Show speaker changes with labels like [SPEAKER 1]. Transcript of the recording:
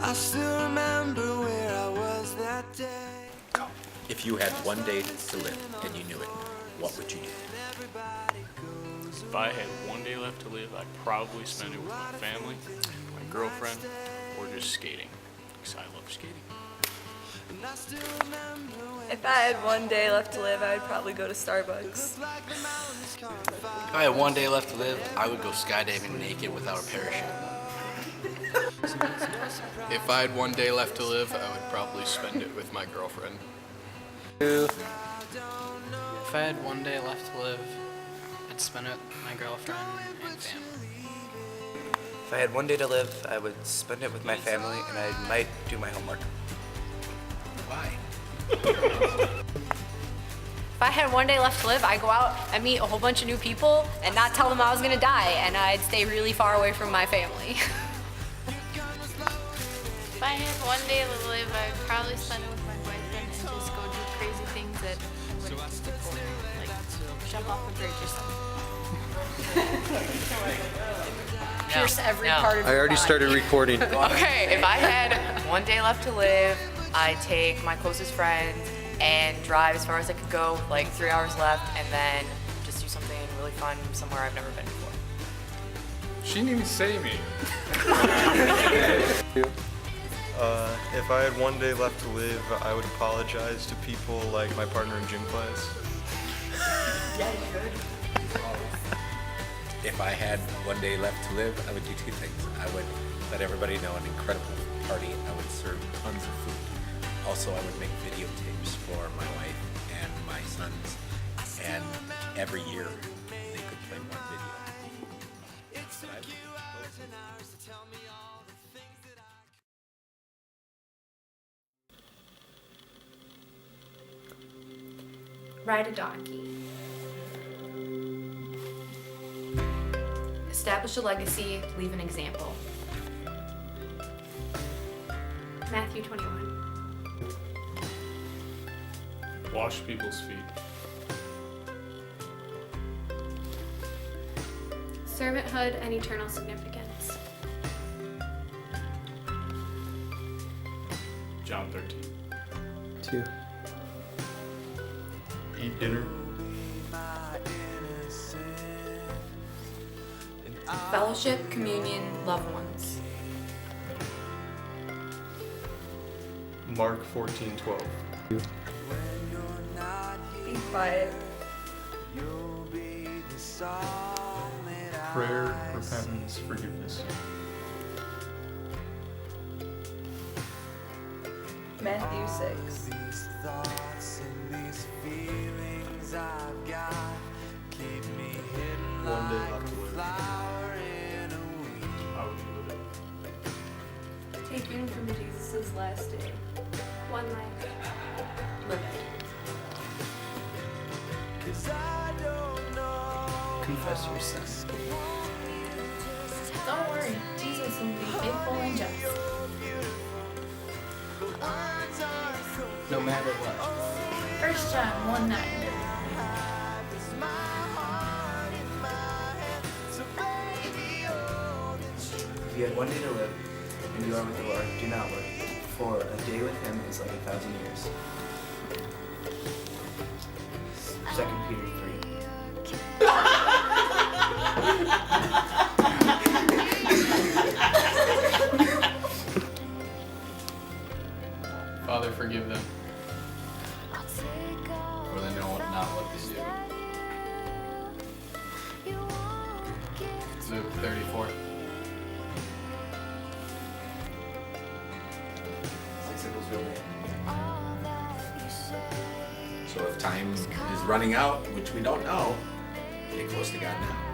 [SPEAKER 1] I still remember where I was that day.
[SPEAKER 2] Go. If you had one day to live and you knew it, what would you do?
[SPEAKER 3] If I had one day left to live, I'd probably spend it with my family, my girlfriend, or just skating, because I love skating.
[SPEAKER 4] If I had one day left to live, I would probably go to Starbucks.
[SPEAKER 5] If I had one day left to live, I would go skydiving naked without a parachute.
[SPEAKER 6] If I had one day left to live, I would probably spend it with my girlfriend.
[SPEAKER 7] If I had one day left to live, I'd spend it with my girlfriend and family.
[SPEAKER 8] If I had one day to live, I would spend it with my family and I might do my homework.
[SPEAKER 2] Why?
[SPEAKER 9] If I had one day left to live, I'd go out and meet a whole bunch of new people and not tell them I was gonna die, and I'd stay really far away from my family.
[SPEAKER 10] If I had one day to live, I'd probably spend it with my boyfriend and just go do crazy things that I wouldn't do before, like jump off a bridge or something.
[SPEAKER 9] Pierce every part of
[SPEAKER 11] I already started recording.
[SPEAKER 12] Okay, if I had one day left to live, I'd take my closest friends and drive as far as I could go, like 3 hours left, and then just do something really fun somewhere I've never been before.
[SPEAKER 3] She didn't even say me.
[SPEAKER 13] If I had one day left to live, I would apologize to people like my partner in gym class.
[SPEAKER 9] Yeah, you should.
[SPEAKER 2] If I had one day left to live, I would do two things. I would let everybody know an incredible party. I would serve tons of food. Also, I would make videotapes for my wife and my sons. And every year, they could play one video. But I would
[SPEAKER 9] Ride a donkey. Establish a legacy, leave an example. Matthew 21.
[SPEAKER 3] Wash people's feet.
[SPEAKER 4] Servanthood and eternal significance.
[SPEAKER 3] John 13.
[SPEAKER 11] 2.
[SPEAKER 13] Eat dinner.
[SPEAKER 9] Fellowship, communion, loved ones.
[SPEAKER 13] Mark 14:12.
[SPEAKER 4] Be quiet.
[SPEAKER 13] Prayer, repentance, forgiveness.
[SPEAKER 4] Matthew 6.
[SPEAKER 13] One day left to live.
[SPEAKER 3] How would you live it?
[SPEAKER 4] Taken from Jesus' last day. One life. Live it.
[SPEAKER 5] Confess your sins.
[SPEAKER 4] Don't worry, Jesus will be faithful and just.
[SPEAKER 5] No matter what.
[SPEAKER 4] 1 John 1:9.
[SPEAKER 8] If you had one day to live and you are with the Lord, do not worry, for a day with him is like 1,000 years. 2 Peter 3.
[SPEAKER 6] Father, forgive them, for they know not what they do. Luke 34.
[SPEAKER 2] So if time is running out, which we don't know, get close to God now.